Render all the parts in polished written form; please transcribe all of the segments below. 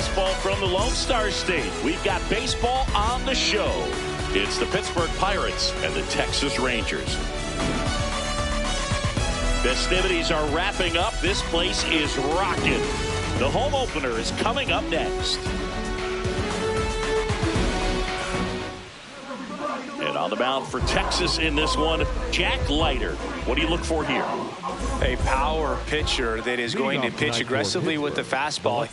baseball from the Lone Star State. We've got baseball on the show. It's the Pittsburgh Pirates and the Texas Rangers. Festivities are wrapping up. This place is rocking. The home opener is coming up next. And on the mound for Texas in this one, Jack Leiter. What do you look for here? A power pitcher that is going to pitch aggressively with the fastball.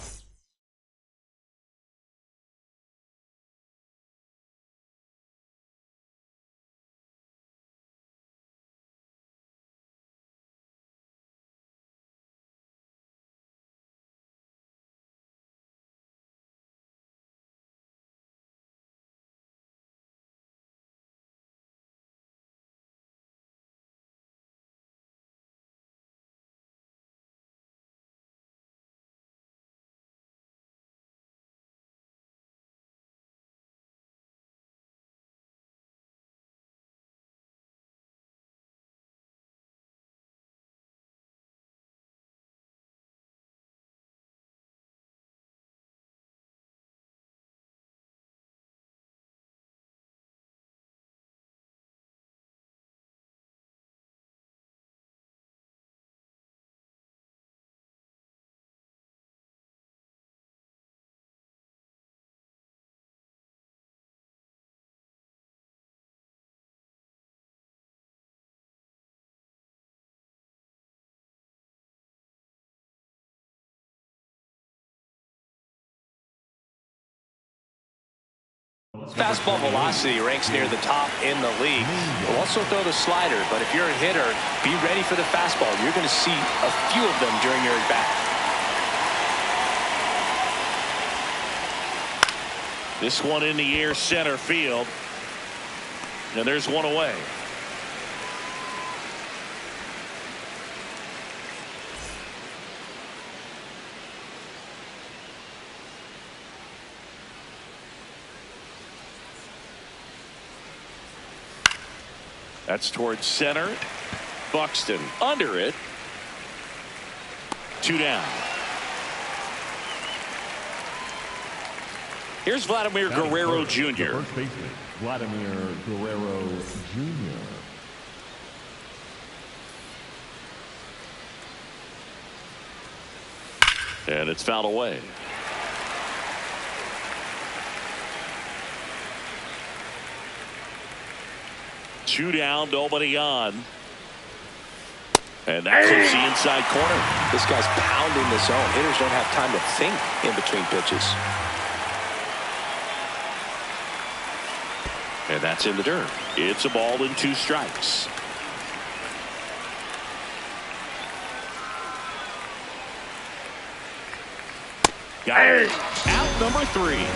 Fastball velocity ranks near the top in the league. We'll also throw the slider, but if you're a hitter, be ready for the fastball. You're going to see a few of them during your at-bat. This one in the air, center field. And there's one away. That's towards center. Buxton under it. 2 down. Here's Vladimir Guerrero Jr. First baseman, Vladimir Guerrero Jr. And it's fouled away. Two down, nobody on. And that clips the inside corner. This guy's pounding the zone. Hitters don't have time to think in between pitches. And that's in the dirt. It's a ball and 2 strikes. Got it. Out number 3.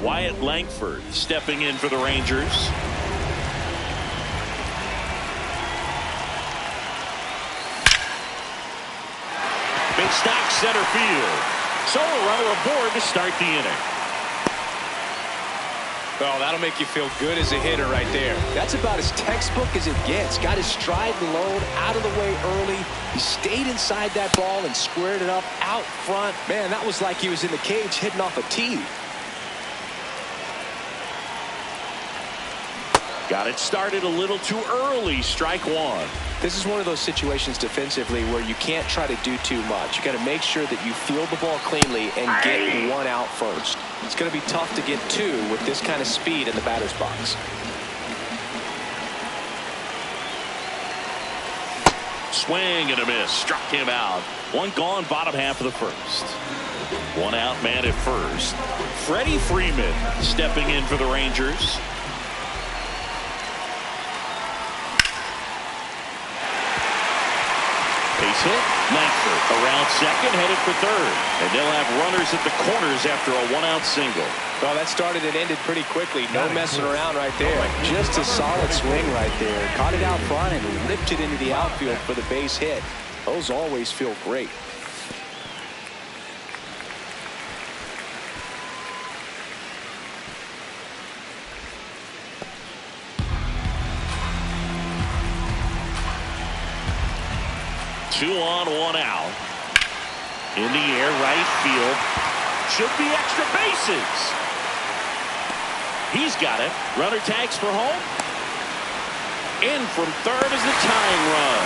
Wyatt Langford stepping in for the Rangers. Big stock center field. So a runner aboard to start the inning. Well, that'll make you feel good as a hitter right there. That's about as textbook as it gets. Got his stride low, out of the way early. He stayed inside that ball and squared it up out front. Man, that was like he was in the cage hitting off a tee. Got it started a little too early. Strike 1. This is one of those situations defensively where you can't try to do too much. You got to make sure that you field the ball cleanly and get 1 out first. It's going to be tough to get 2 with this kind of speed in the batter's box. Swing and a miss. Struck him out. 1 gone, bottom half of the first. 1 out, man at first. Freddie Freeman stepping in for the Rangers. Base hit. Langford around second, headed for third. And they'll have runners at the corners after a 1-out single. Well, that started and ended pretty quickly. No messing around right there. Just a solid swing right there. Caught it out front and ripped it into the outfield for the base hit. Those always feel great. 2 on, 1 out. In the air, right field. Should be extra bases. He's got it. Runner tags for home. In from third is the tying run.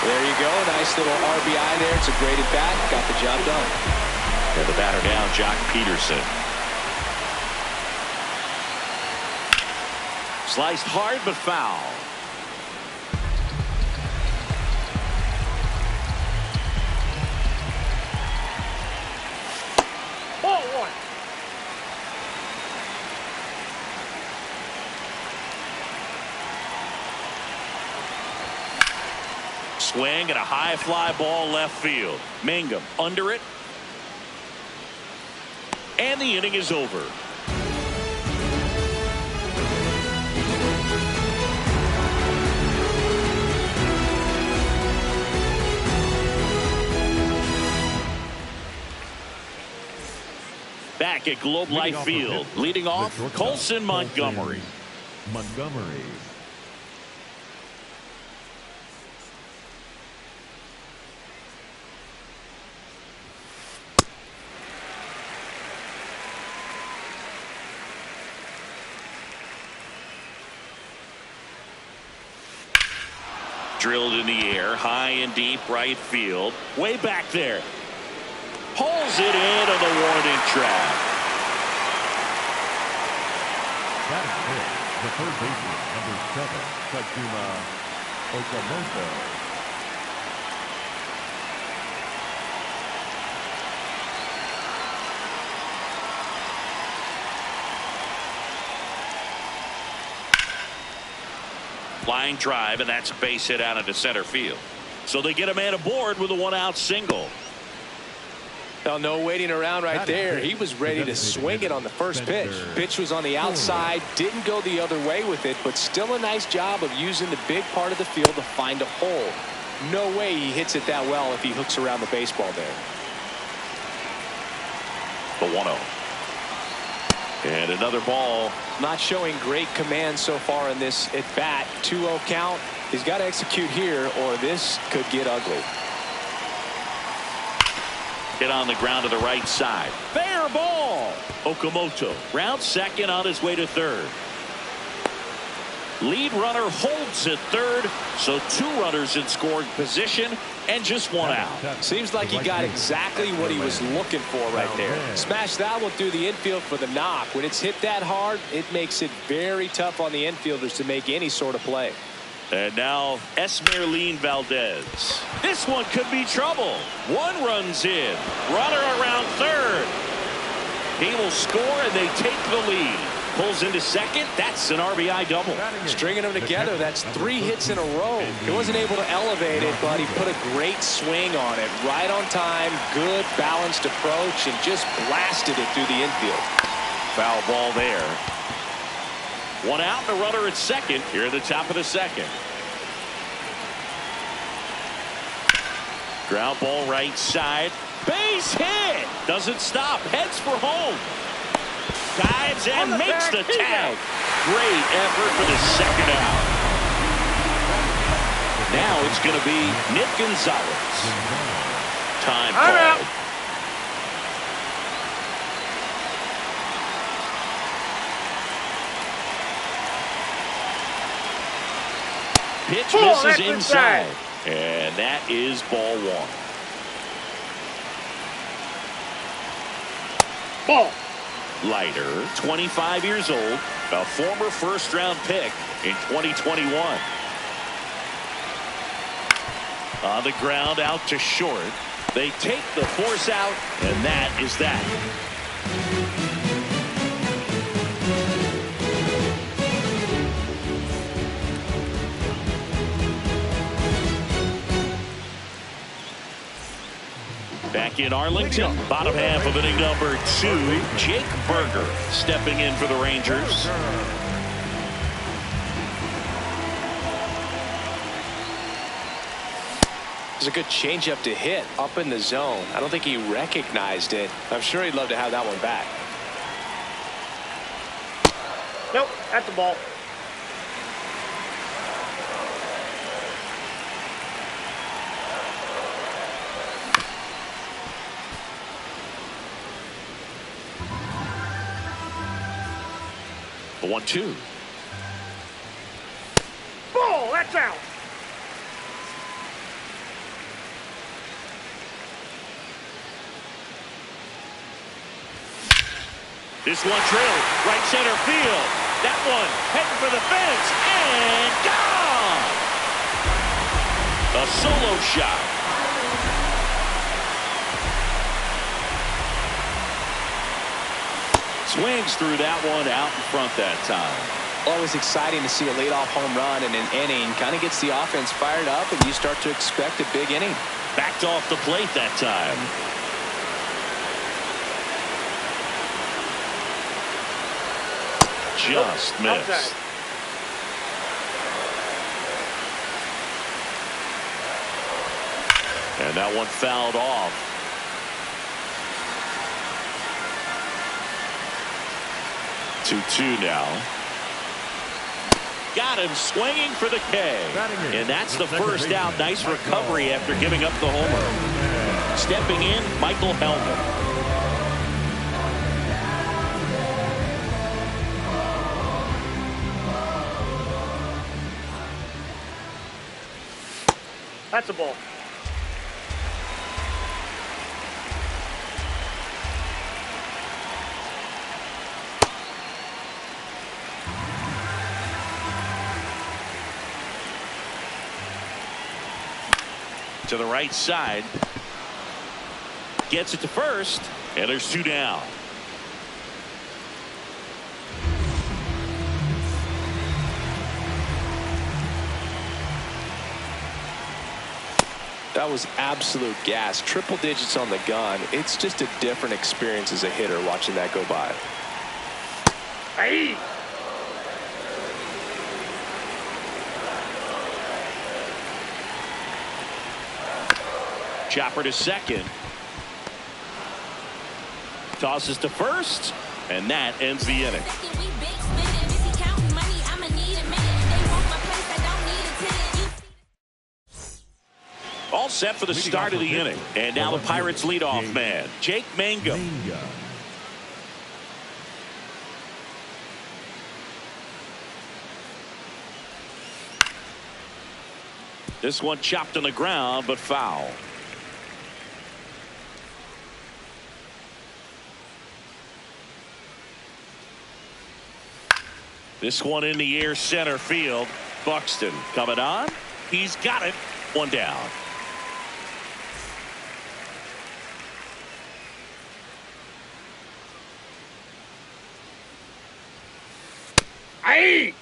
There you go. Nice little RBI there. It's a great at bat. Got the job done. And the batter now, Jock Peterson. Sliced hard but foul. Ball one. Swing and a high fly ball left field. Mangum under it. And the inning is over. Back at Globe Life Field, leading off, Colson Montgomery. Drilled in the air, high and deep right field. Way back there. Pulls it in on the warning track. That is it. The third baseman, number 7, Takuma Okamoto. Line drive, and that's a base hit out into center field. So they get a man aboard with a 1-out single. Well, no waiting around right there. He was ready to swing it on the first pitch. Pitch was on the outside, didn't go the other way with it, but still a nice job of using the big part of the field to find a hole. No way he hits it that well if he hooks around the baseball there. The 1-0. And another ball. Not showing great command so far in this at bat. 2-0 count. He's got to execute here or this could get ugly. Hit on the ground to the right side. Fair ball. Okamoto rounds second on his way to third. Lead runner holds at third. So 2 runners in scoring position and just 1 out. Seems like he got exactly what he was looking for right there. Smash that one through the infield for the knock. When it's hit that hard, it makes it very tough on the infielders to make any sort of play. And now Esmeralyn Valdez. This one could be trouble. 1 runs in. Runner around third. He will score and they take the lead. Pulls into second. That's an RBI double. Stringing them together. That's 3 hits in a row. He wasn't able to elevate it, but he put a great swing on it. Right on time. Good balanced approach and just blasted it through the infield. Foul ball there. 1 out and a runner at second here at the top of the second. Ground ball right side. Base hit. Doesn't stop. Heads for home. Dives and makes the tag. Great effort for the second out. Now it's going to be Nick Gonzalez. Time call. Pitch misses inside. And that is ball 1. Ball. Leiter, 25 years old, a former first-round pick in 2021. On the ground, out to short. They take the force out, and that is that. Back in Arlington, bottom half of inning number 2, Jake Berger stepping in for the Rangers. It's a good changeup to hit up in the zone. I don't think he recognized it. I'm sure he'd love to have that one back. Nope, that's the ball. The 1-2. Ball, that's out. This one drilled right center field. That one heading for the fence and gone. A solo shot. Swings through that one out in front that time. Always exciting to see a leadoff home run in an inning. Kind of gets the offense fired up, and you start to expect a big inning. Backed off the plate that time. Just missed. Outside. And that one fouled off. 2-2 now. Got him swinging for the K. And that's the first out. Nice recovery after giving up the homer. Stepping in, Michael Hellman. That's a ball. To the right side. Gets it to first. And there's 2 down. That was absolute gas. Triple digits on the gun. It's just a different experience as a hitter watching that go by. Hey. Chopper to second. Tosses to first. And that ends the inning. All set for the start of the inning. And now the Pirates leadoff man, Jake Mangum. This one chopped on the ground, but foul. This one in the air center field. Buxton coming on. He's got it. 1 down. Hey.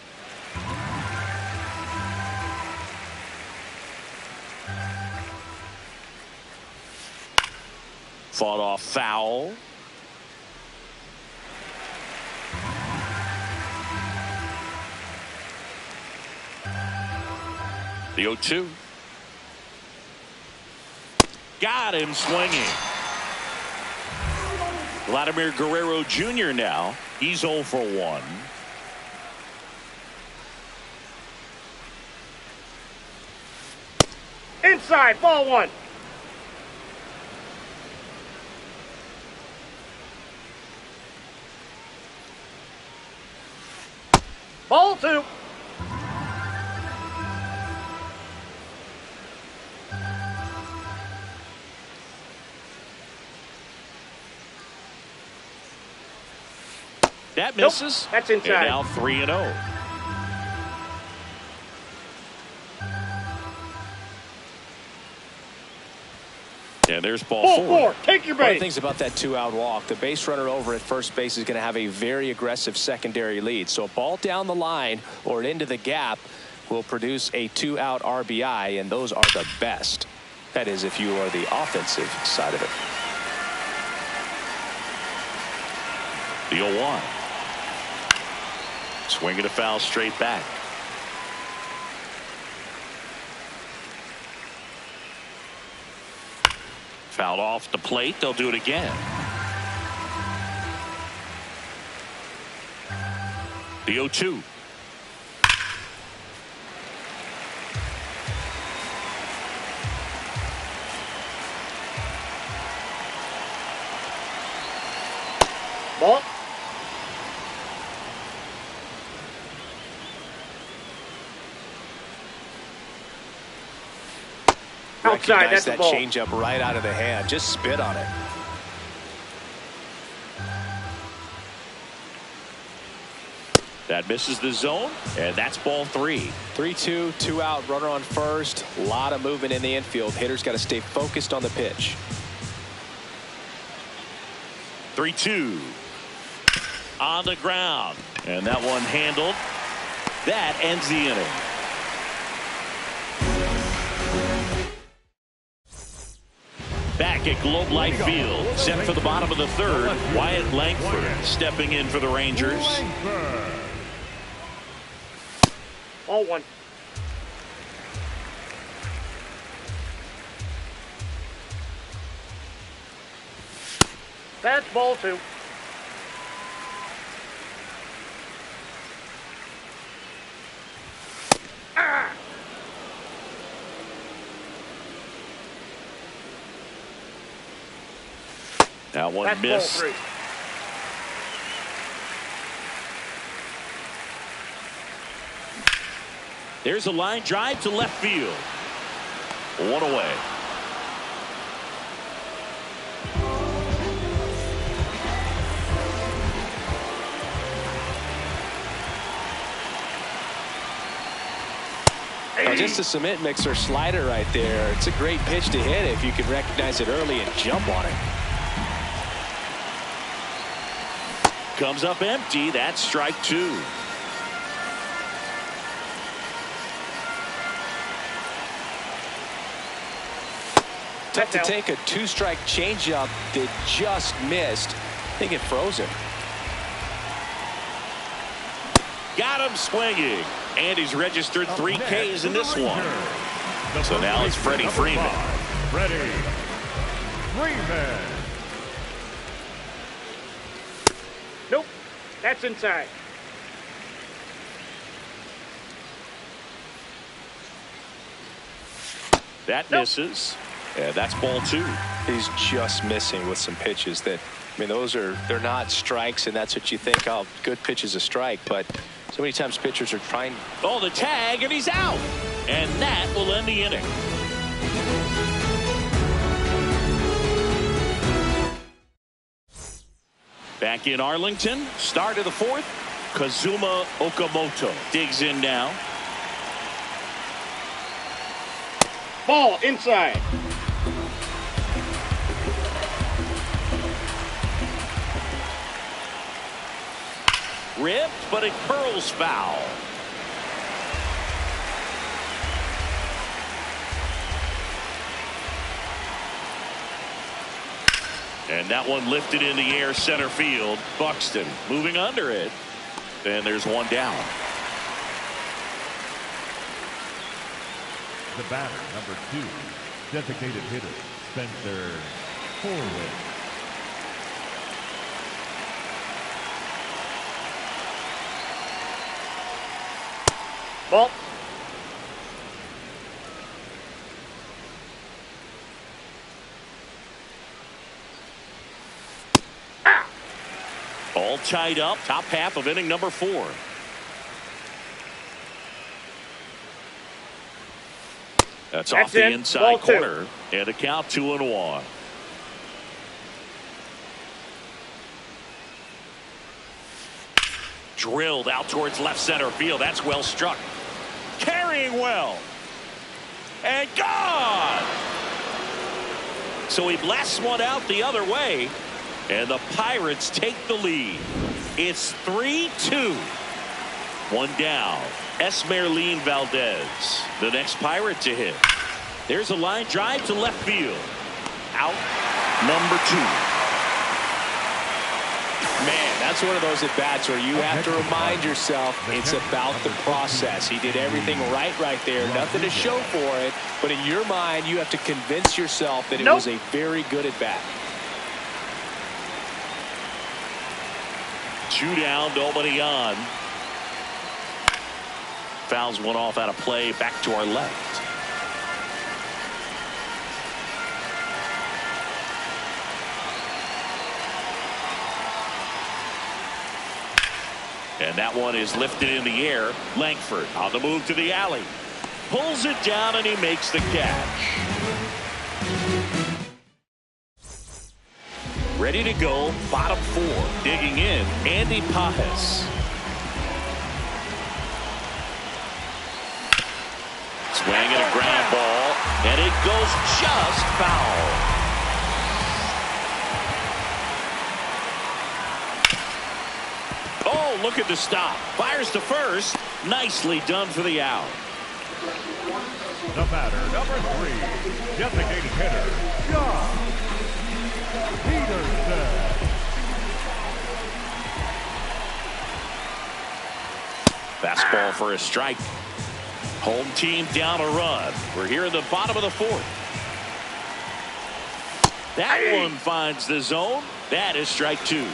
Fought off foul. The 0-2. Got him swinging. Vladimir Guerrero Jr. now. He's 0 for 1. Inside, ball 1. Ball 2. That misses. Nope, that's inside. And now 3-0. And there's ball 4. Take your One of base. the things about that 2-out walk, the base runner over at first base is going to have a very aggressive secondary lead. So a ball down the line or into the gap will produce a 2-out RBI, and those are the best. That is, if you are the offensive side of it. The 0-1. Swinging a foul straight back. Fouled off the plate. They'll do it again. The 0-2. Ball. Outside, Recognize that's the that ball. changeup right out of the hand. Just spit on it. That misses the zone, and that's ball 3. 3-2, 2 out, runner on first. A lot of movement in the infield. Hitter's got to stay focused on the pitch. 3-2. On the ground, and that one handled. That ends the inning. Back at Globe Life Field, set for the bottom of the third, Wyatt Langford stepping in for the Rangers. Ball 1. That's ball 2. That one That's missed. ball 3. There's a line drive to left field. One away. Now just a cement mixer slider right there. It's a great pitch to hit if you can recognize it early and jump on it. Comes up empty. That's strike 2. Tough to take a 2-strike changeup that just missed. I think it froze him. Got him swinging. And he's registered 3 Ks in this one. So now it's Freddie Freeman. Freddie Freeman. Nope. That's inside. That misses. And that's ball 2. He's just missing with some pitches that, I mean, they're not strikes, and that's what you think, oh, good pitch is a strike, but so many times pitchers are trying. Oh, the tag, and he's out. And that will end the inning. Back in Arlington, start of the 4th. Kazuma Okamoto digs in now. Ball inside. Ripped, but it curls foul. And that one lifted in the air center field. Buxton moving under it. And there's one down. The batter, number 2, designated hitter, Spencer Horwitz. Ball. All tied up. Top half of inning number 4. That's off the inside corner. And a count 2-1. Drilled out towards left center field. That's well struck. Carrying well. And gone. So he blasts one out the other way. And the Pirates take the lead. It's 3-2. One down. Esmeralin Valdez, the next Pirate to hit. There's a line drive to left field. Out number 2. Man, that's one of those at-bats where you have to remind yourself it's about the process. He did everything right there. Nothing to show for it. But in your mind, you have to convince yourself that it was a very good at-bat. 2 down, nobody on. Fouls one off out of play. Back to our left. And that one is lifted in the air. Langford on the move to the alley. Pulls it down and he makes the catch. Ready to go, bottom 4. Digging in, Andy Pajes. Swinging a ground ball, and it goes just foul. Oh, look at the stop. Fires to first. Nicely done for the out. The batter, number 3, designated hitter, John Peterson. Fastball for a strike. Home team down a run. We're here in the bottom of the 4th. That one finds the zone. That is strike 2.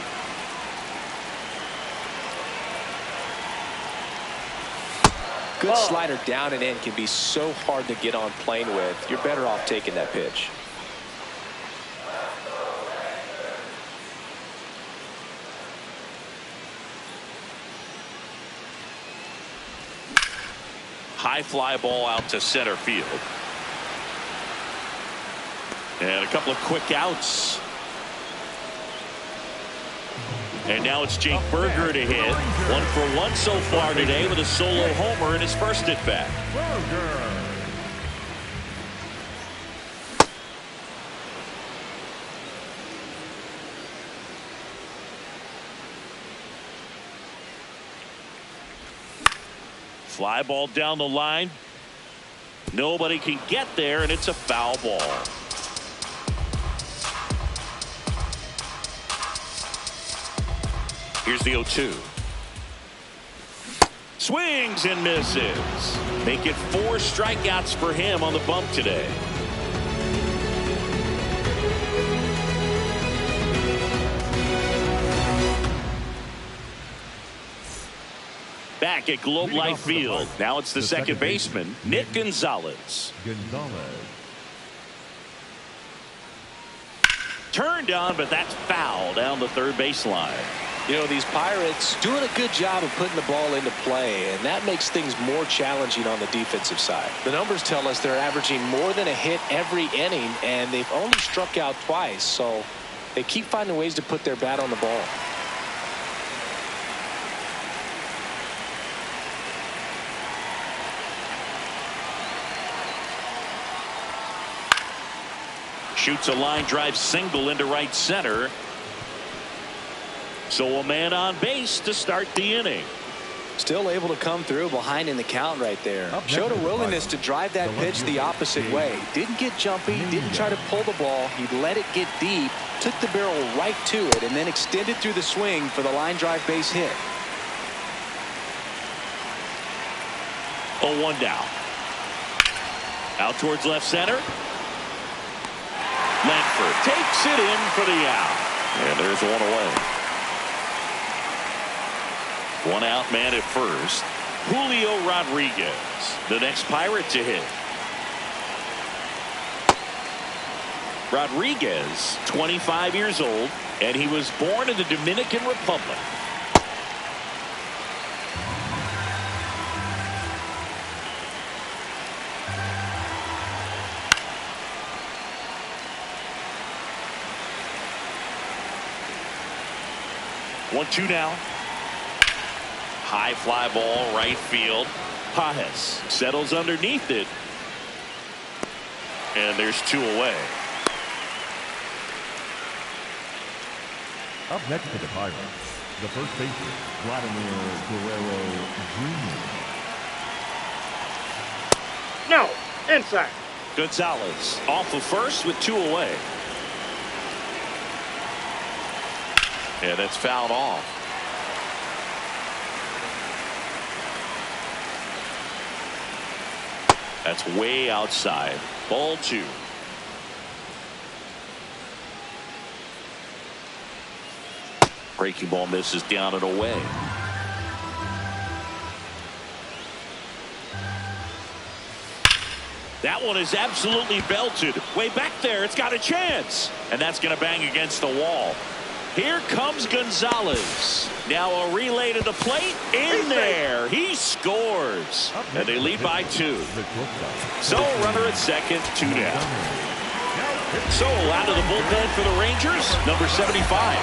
Good slider down and in can be so hard to get on plane with. You're better off taking that pitch. High fly ball out to center field. And a couple of quick outs. And now it's Jake Berger to hit. 1 for 1 so far today with a solo homer in his first at bat. Fly ball down the line. Nobody can get there, and it's a foul ball. Here's the 0-2. Swings and misses. Make it 4 strikeouts for him on the bump today. Back at Globe Life Field. Now it's the second baseman, Nick Gonzalez. Turned on, but that's foul down the third baseline. You know, these Pirates doing a good job of putting the ball into play, and that makes things more challenging on the defensive side. The numbers tell us they're averaging more than a hit every inning, and they've only struck out twice, so they keep finding ways to put their bat on the ball. Shoots a line drive single into right center. So a man on base to start the inning. Still able to come through behind in the count right there. Showed a willingness to drive that pitch the opposite way. Didn't get jumpy, didn't try to pull the ball. He let it get deep, took the barrel right to it, and then extended through the swing for the line drive base hit. 0-1 down. Out towards left center. Lanford takes it in for the out. And there's one away. 1 out, man at first. Julio Rodriguez, the next Pirate to hit. Rodriguez, 25 years old, and he was born in the Dominican Republic. One, 2 now. High fly ball right field. Pajes settles underneath it. And there's 2 away. Up next to the Pirates, the first baseman, Vladimir Guerrero Jr. No, inside. Gonzalez off of first with 2 away. And that's fouled off. That's way outside. Ball 2. Breaking ball misses down and away. That one is absolutely belted. Way back there. It's got a chance. And that's going to bang against the wall. Here comes Gonzalez. Now a relay to the plate. In there. He scores. And they lead by 2. So runner at second, 2 down. So out of the bullpen for the Rangers, number 75.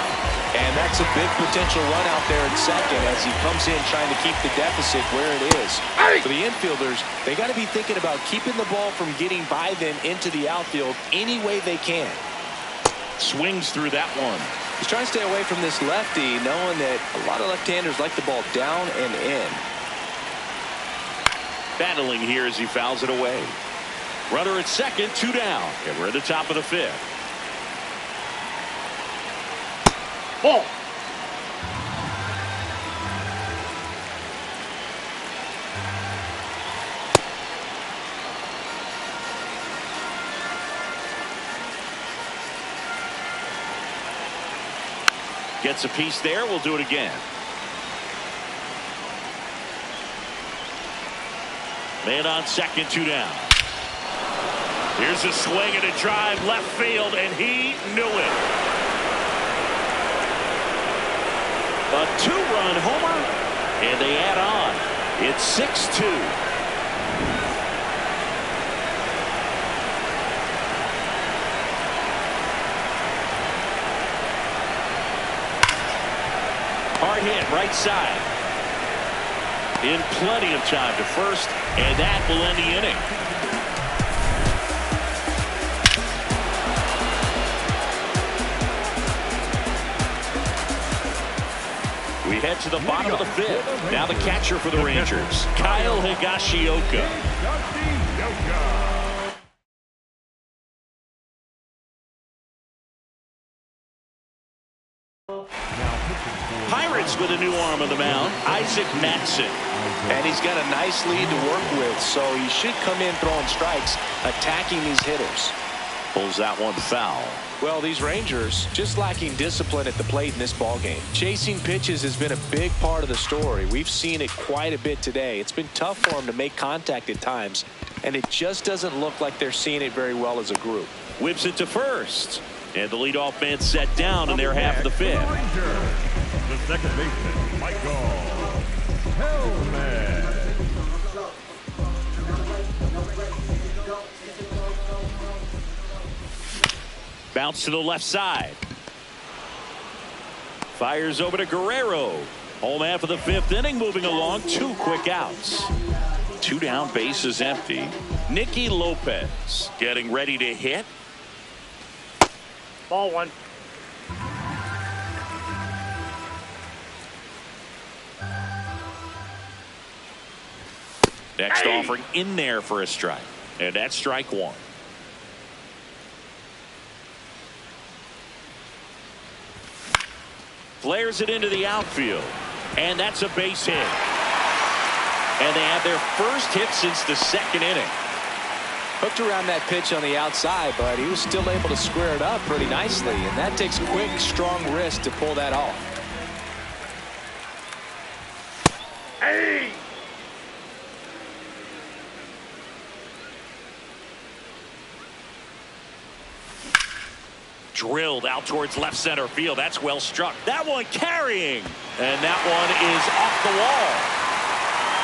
And that's a big potential run out there at second as he comes in trying to keep the deficit where it is. For the infielders, they got to be thinking about keeping the ball from getting by them into the outfield any way they can. Swings through that one. He's trying to stay away from this lefty, knowing that a lot of left-handers like the ball down and in. Battling here as he fouls it away. Runner at second, 2 down. And we're at the top of the 5th. Ball. Gets a piece there. We'll do it again. Man on second, 2 down. Here's a swing and a drive left field, and he knew it. A 2-run homer, and they add on. It's 6-2. Hard hit right side. In plenty of time to first, and that will end the inning. We head to the bottom of the 5th. Now the catcher for the Rangers, Kyle Higashioka. Pirates with a new arm on the mound, Isaac Matson. And he's got a nice lead to work with, so he should come in throwing strikes, attacking these hitters. Pulls that one foul. Well, these Rangers just lacking discipline at the plate in this ballgame. Chasing pitches has been a big part of the story. We've seen it quite a bit today. It's been tough for them to make contact at times, and it just doesn't look like they're seeing it very well as a group. Whips it to first, and the leadoff man set down in their half of the 5th. The second baseman, Michael Hellman. Bounce to the left side. Fires over to Guerrero. Home half of the 5th inning, moving along. 2 quick outs. 2 down, base is empty. Nicky Lopez getting ready to hit. Ball 1. Next offering in there for a strike. And that's strike 1. Flares it into the outfield. And that's a base hit. And they have their first hit since the 2nd inning. Hooked around that pitch on the outside, but he was still able to square it up pretty nicely. And that takes quick, strong wrist to pull that off. Hey! Drilled out towards left center field. That's well struck. That one carrying. And that one is off the wall.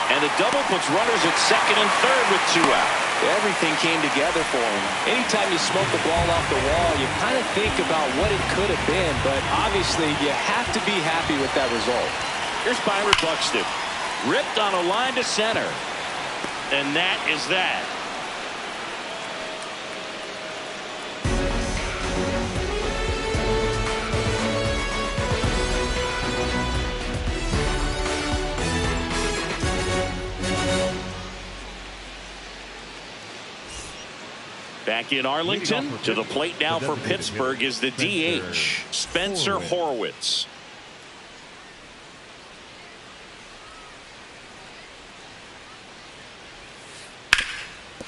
And the double puts runners at second and third with 2 out. Everything came together for him. Anytime you smoke the ball off the wall, you kind of think about what it could have been, but obviously you have to be happy with that result. Here's Byron Buxton. Ripped on a line to center. And that is that. Back in Arlington, to the plate now for Pittsburgh is the DH, Spencer Horwitz.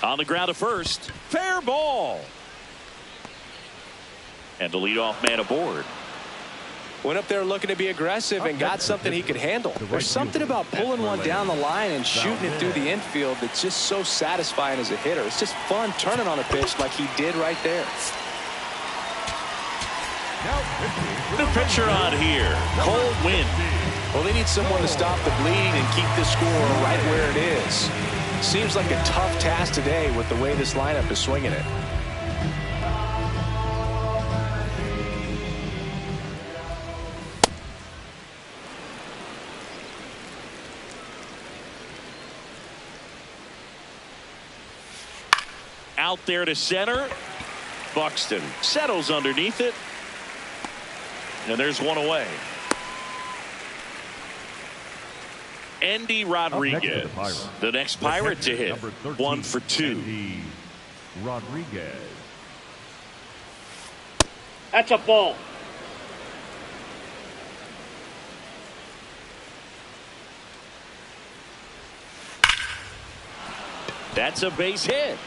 On the ground to first, fair ball. And the leadoff man aboard. Went up there looking to be aggressive and got something he could handle. There's something about pulling one down the line and shooting it through the infield that's just so satisfying as a hitter. It's just fun turning on a pitch like he did right there. The pitcher on here, cold wind. Well, they need someone to stop the bleeding and keep the score right where it is. Seems like a tough task today with the way this lineup is swinging it. out there to center. Buxton settles underneath it. And there's one away. Andy Rodriguez, the next Pirate to hit. 1 for 2. Andy Rodriguez. That's a ball. That's a base hit.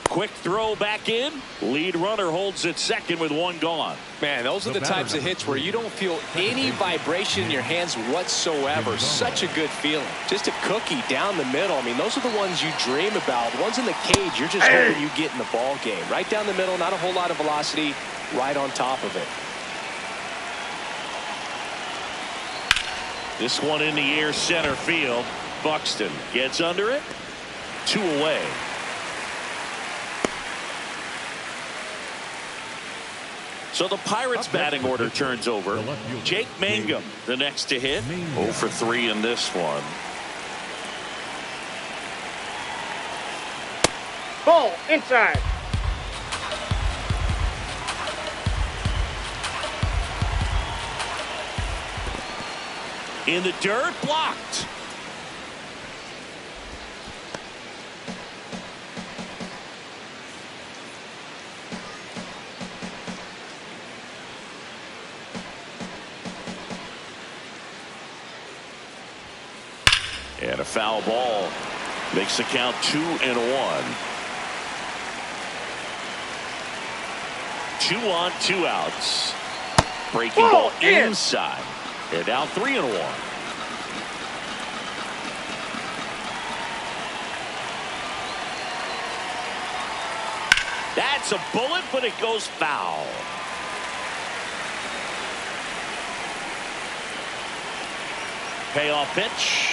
Quick throw back in. Lead runner holds at second with 1 gone. Man, those are the types of hits where you don't feel any vibration in your hands whatsoever. Such a good feeling. Just a cookie down the middle. I mean, those are the ones you dream about. The ones in the cage, you're just hoping you get in the ball game. Right down the middle, not a whole lot of velocity, right on top of it. This one in the air, center field. Buxton gets under it. 2 away. So the Pirates batting order turns over. Jake Mangum, the next to hit. 0 for 3 in this one. Ball inside. In the dirt, blocked. And a foul ball makes the count 2-1. 2 on, 2 outs. Breaking ball inside. And now 3-1. That's a bullet, but it goes foul. Payoff pitch.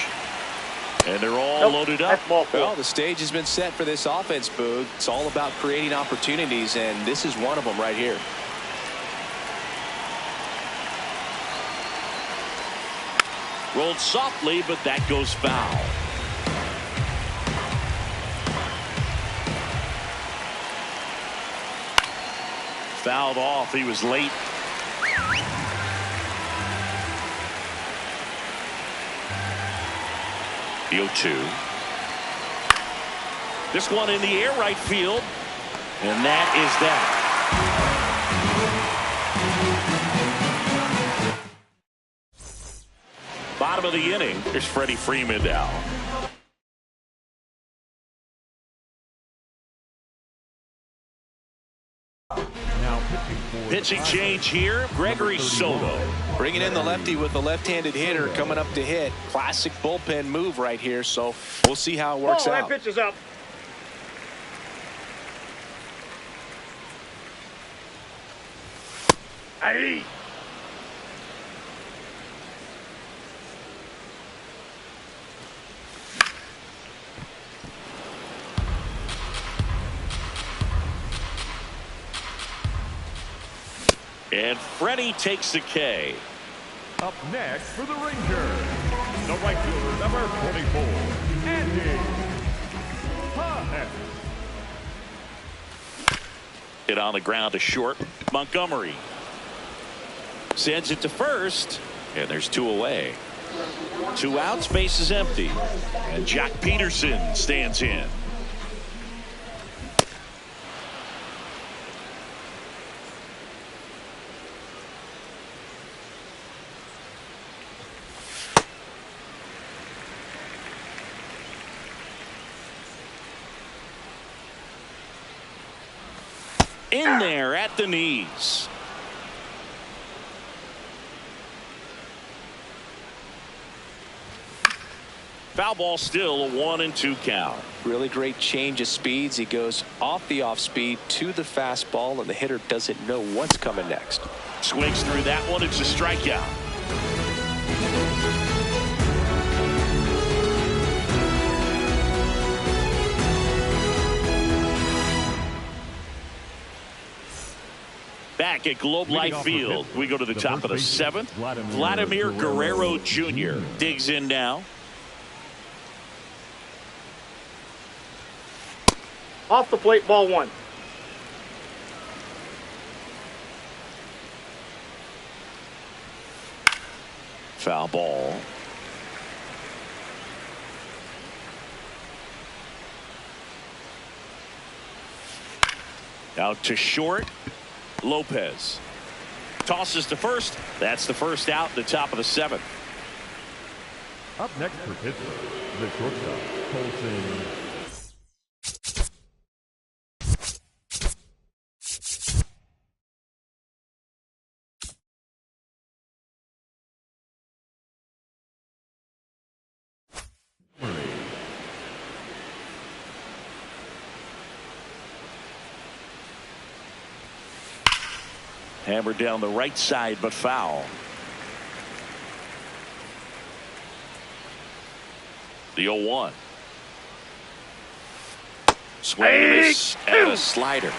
And they're all loaded up. Well, the stage has been set for this offense, Boog. It's all about creating opportunities, and this is one of them right here. Rolled softly, but that goes foul. Fouled off. He was late. The 0-2. This one in the air, right field. And that is that. Bottom of the inning. Here's Freddie Freeman now. Pitching change here. Gregory Soto. Bringing in the lefty with the left-handed hitter coming up to hit. Classic bullpen move right here, so we'll see how it works out. That pitch is up. Aye. And Freddie takes the K. Up next for the Rangers, the right fielder, number 24, Andy. Hit on the ground to short. Montgomery sends it to first, and there's 2 away. 2 outs, base is empty, and Jack Peterson stands in. In there at the knees. Foul ball, still a 1-2 count. Really great change of speeds. He goes off the off speed to the fastball, and the hitter doesn't know what's coming next. Swings through that one. It's a strikeout. Back at Globe Life Field, we go to the top of the 7th. Vladimir Guerrero Jr. digs in now. Off the plate, ball 1. Foul ball. Out to short. Lopez tosses to first. That's the first out, the top of the 7th. Up next for Pittsburgh, the shortstop, Colson. Hammered down the right side, but foul. The 0-1. Swing and miss and a slider.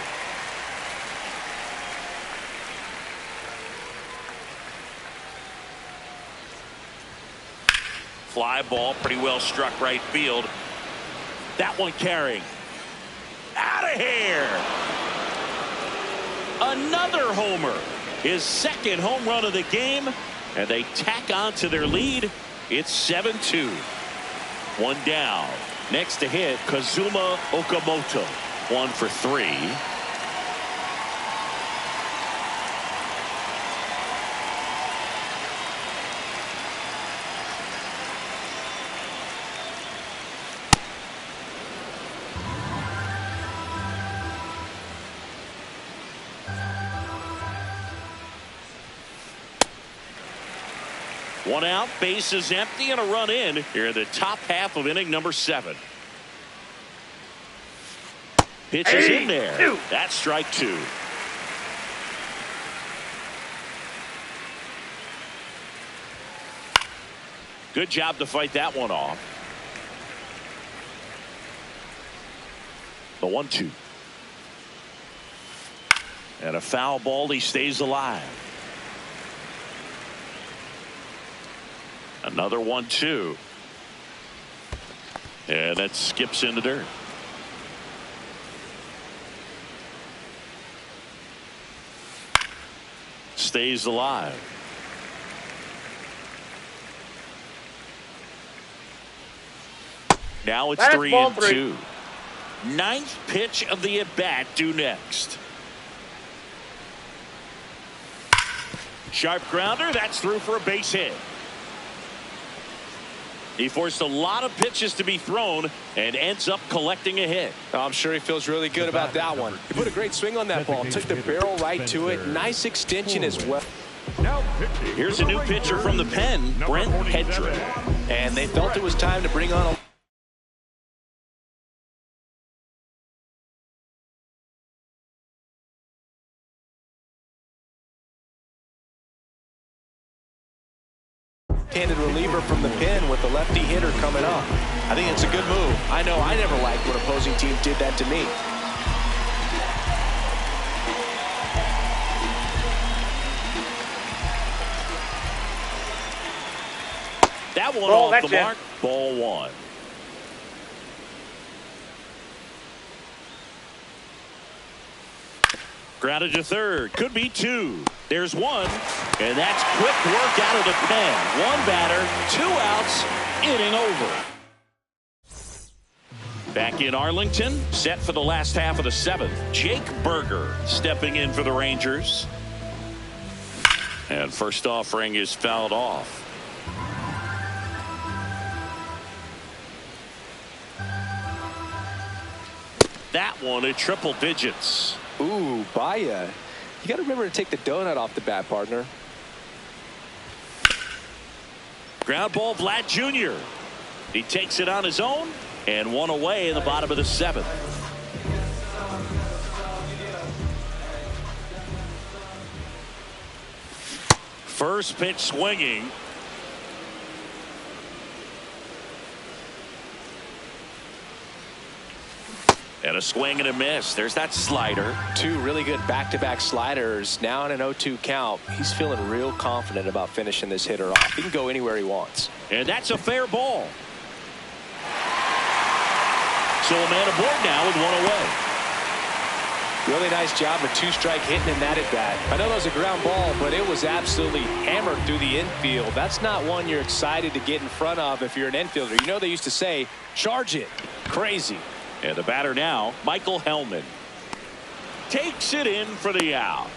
Fly ball, pretty well struck right field. That one carrying. Out of here. Another homer. His 2nd home run of the game. And they tack on to their lead. It's 7-2. 1 down. Next to hit, Kazuma Okamoto. 1 for 3. One out, base is empty, and a run in here in the top half of inning number 7. Pitch is in there. That's strike 2. Good job to fight that one off. The 1-2. And a foul ball. He stays alive. Another 1-2. And that skips in the dirt. Stays alive. Now it's 3-2. 9th pitch of the at-bat due next. Sharp grounder. That's through for a base hit. He forced a lot of pitches to be thrown and ends up collecting a hit. Oh, I'm sure he feels really good about that one. He put a great swing on that ball. Took the barrel right to it. Nice extension as well. Here's a new pitcher from the pen, Brent Hedrick. And they felt it was time to bring on a handed reliever from the pen with the lefty hitter coming up. I think it's a good move. I know I never liked when opposing teams did that to me. That one off the mark. Ball 1. Grounded to third. Could be 2. There's 1. And that's quick work out of the pen. 1 batter, 2 outs, inning over. Back in Arlington, set for the last half of the 7th. Jake Berger stepping in for the Rangers. And first offering is fouled off. That one at triple digits. Ooh, Baya. You got to remember to take the donut off the bat, partner. Ground ball, Vlad Jr. He takes it on his own and 1 away in the bottom of the 7th. First pitch swinging. And a swing and a miss. There's that slider. 2 really good back-to-back sliders. Now in an 0-2 count. He's feeling real confident about finishing this hitter off. He can go anywhere he wants. And that's a fair ball. So a man aboard now with one away. Really nice job of two-strike hitting in that at bat. I know that was a ground ball, but it was absolutely hammered through the infield. That's not one you're excited to get in front of if you're an infielder. You know they used to say, charge it. Crazy. And the batter now, Michael Hellman. Takes it in for the out.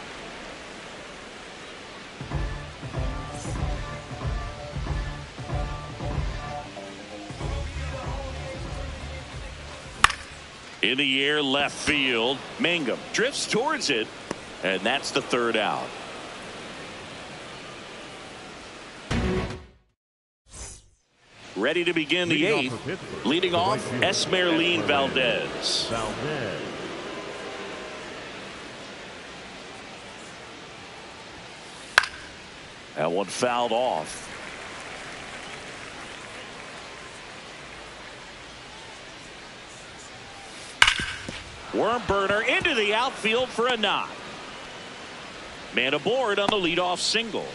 In the air, left field. Mangum drifts towards it, and that's the third out. Ready to begin the eighth. Leading off, Esmeralin Valdez. That one fouled off. Worm burner into the outfield for a knock. Man aboard on the leadoff single.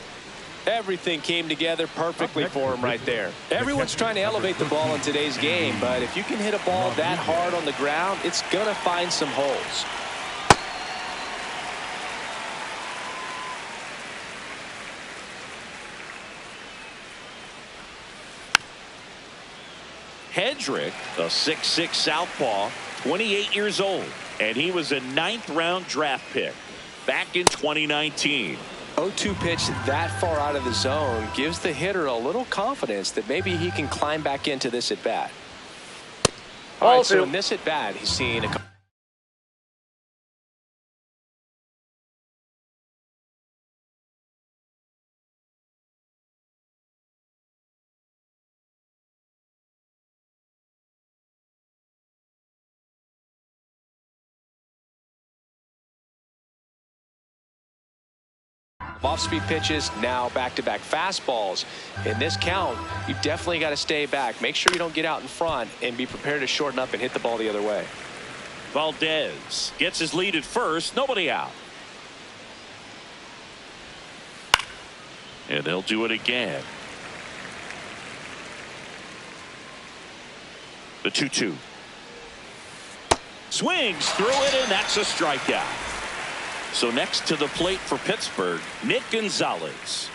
Everything came together perfectly for him right there. Everyone's trying to elevate the ball in today's game, but if you can hit a ball that hard on the ground, it's going to find some holes. Hedrick, a 6'6" southpaw, 28 years old, and he was a 9th-round draft pick back in 2019. 0-2 pitch that far out of the zone gives the hitter a little confidence that maybe he can climb back into this at bat. All right, so in this at bat, he's seen a off-speed pitches, now back-to-back fastballs. In this count, you definitely got to stay back. Make sure you don't get out in front and be prepared to shorten up and hit the ball the other way. Valdez gets his lead at first. Nobody out. And they'll do it again. The 2-2. Swings through it, and that's a strikeout. So next to the plate for Pittsburgh, Nick Gonzalez.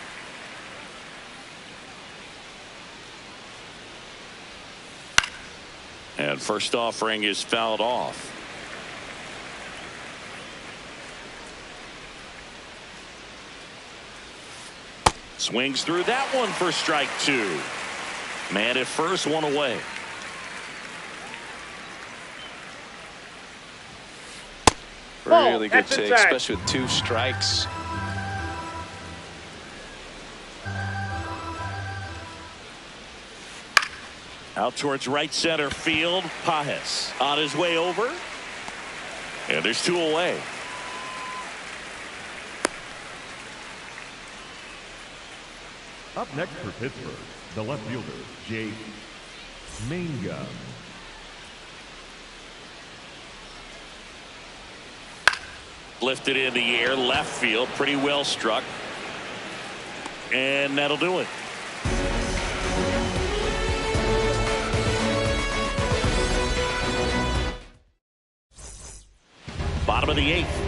And first offering is fouled off. Swings through that one for strike 2. Man at first, one away. Really good take, especially with 2 strikes. Out towards right center field. Pajes on his way over. And there's 2 away. Up next for Pittsburgh, the left fielder, Jake Mangum. Lifted in the air, left field, pretty well struck. And that'll do it. Bottom of the 8th.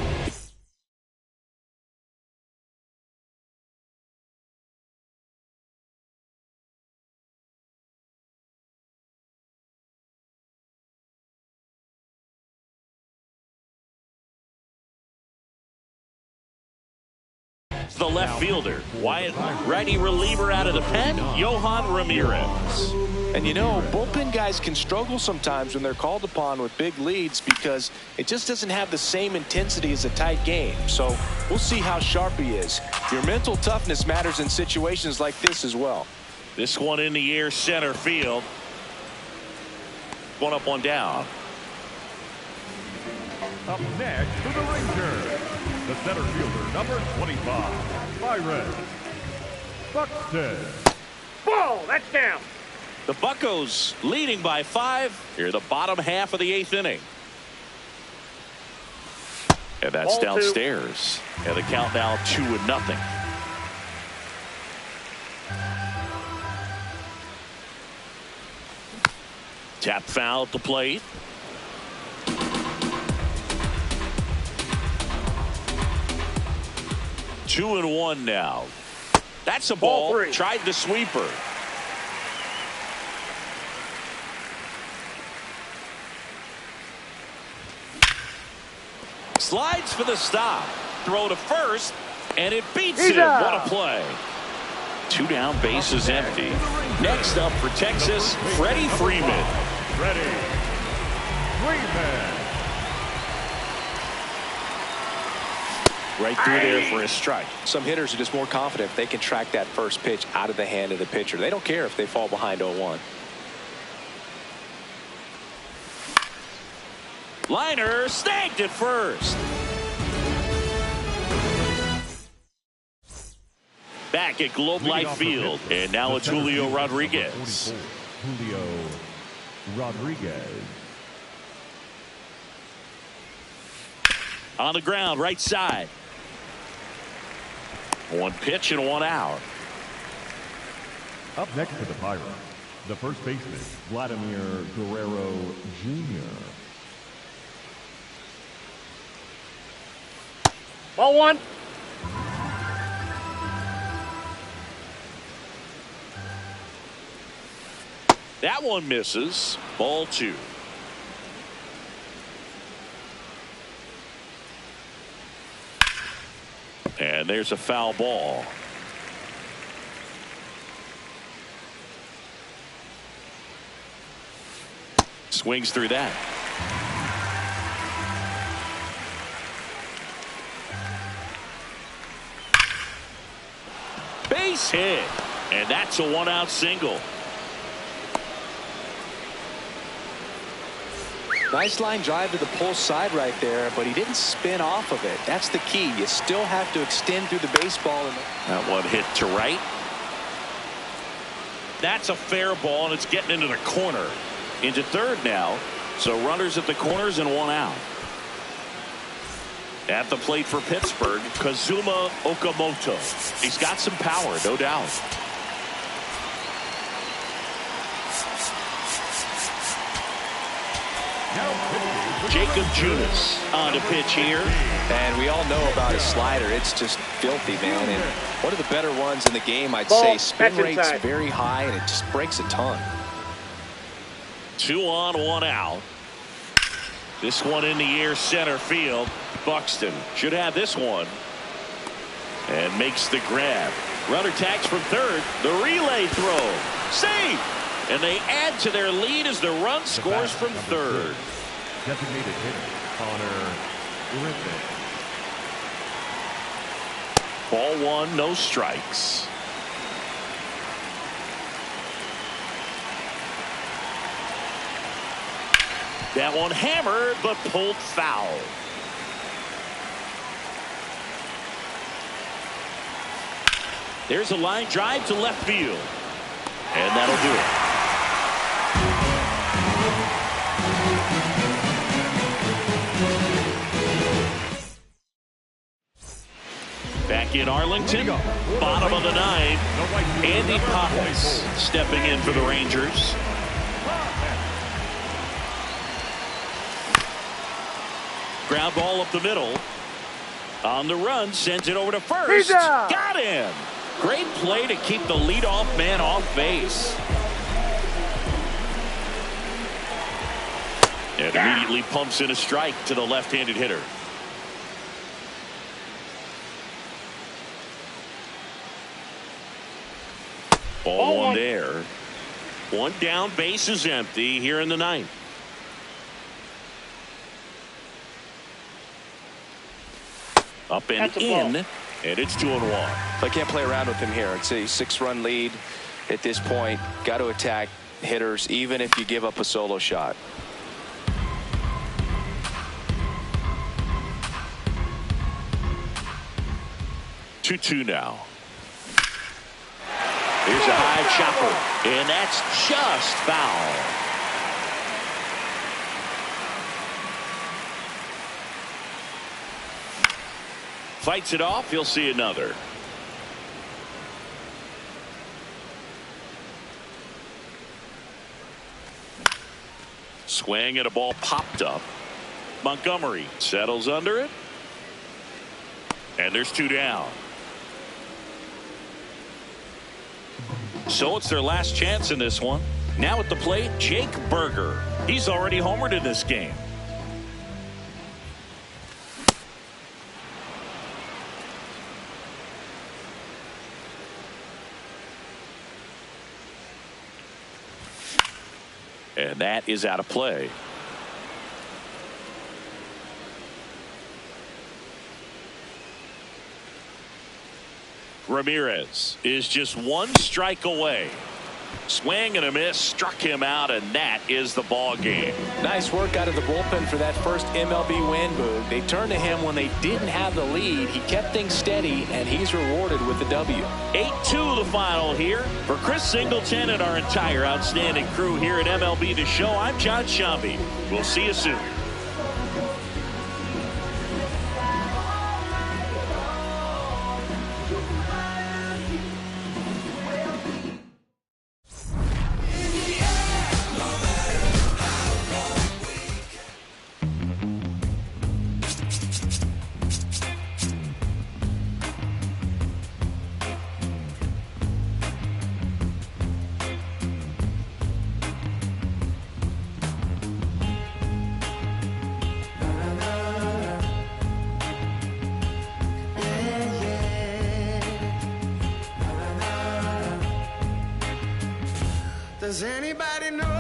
The left fielder, Wyatt, righty reliever out of the pen, Yohan Ramirez. And you know, bullpen guys can struggle sometimes when they're called upon with big leads because it just doesn't have the same intensity as a tight game. So we'll see how sharp he is. Your mental toughness matters in situations like this as well. This one in the air, center field. One up, one down. Up next for the Rangers, the center fielder, number 25, Byron Buxton. Ball, that's down. The Buccos leading by 5 here, the bottom half of the 8th inning. And that's Ball downstairs. 2. And the count now 2-0. Tap foul at the plate. 2-1 now. That's a ball. Tried the sweeper. Slides for the stop. Throw to first, and it beats him. What a play. 2 down, bases empty. Next up for Texas, Freddie Freeman. Freddie Freeman. Right through there for a strike. Some hitters are just more confident if they can track that first pitch out of the hand of the pitcher. They don't care if they fall behind 0-1. Liner snagged at first. Back at Globe Life Field, and now it's Julio Rodriguez. Julio Rodriguez. On the ground, right side. 1 pitch and 1 out. Up next for the Pirates, the first baseman, Vladimir Guerrero Jr. Ball 1. That one misses. Ball 2. And there's a foul ball. Swings through that. Base hit. And that's a 1-out single. Nice line drive to the pull side right there, but he didn't spin off of it. That's the key. You still have to extend through the baseball. That one hit to right. That's a fair ball, and it's getting into the corner. Into third now. So runners at the corners and 1 out. At the plate for Pittsburgh, Kazuma Okamoto. He's got some power, no doubt. Jacob Junis on to pitch here. And we all know about his slider. It's just filthy, man. And one of the better ones in the game, I'd say. Spin rate's very high, and it just breaks a ton. 2 on, 1 out. This one in the air, center field. Buxton should have this one. And makes the grab. Runner tags from third. The relay throw. Safe. And they add to their lead as the run scores from third. Designated hitter, Connor Griffin. Ball 1, no strikes. That one hammered, but pulled foul. There's a line drive to left field. And that'll do it. Back in Arlington, bottom of the 9th, Andy Pappas stepping in for the Rangers. Ground ball up the middle. On the run, sends it over to first. Got him. Great play to keep the leadoff man off base. And immediately pumps in a strike to the left-handed hitter. Ball 1 there. 1 down, base is empty here in the 9th. Up and in, and it's 2-1. I can't play around with him here. It's a 6-run lead at this point. Got to attack hitters, even if you give up a solo shot. 2-2 now. Here's a high chopper, and that's just foul. Fights it off. He'll see another. Swing and a ball popped up. Montgomery settles under it. And there's 2 down. So it's their last chance in this one. Now at the plate, Jake Berger. He's already homered in this game. And that is out of play. Ramirez is just one strike away. Swing and a miss, struck him out, and that is the ball game. Nice work out of the bullpen for that first MLB win, Boog. They turned to him when they didn't have the lead. He kept things steady, and he's rewarded with the W. 8-2 the final here. For Chris Singleton and our entire outstanding crew here at MLB The Show, I'm John Shambi. We'll see you soon. Does anybody know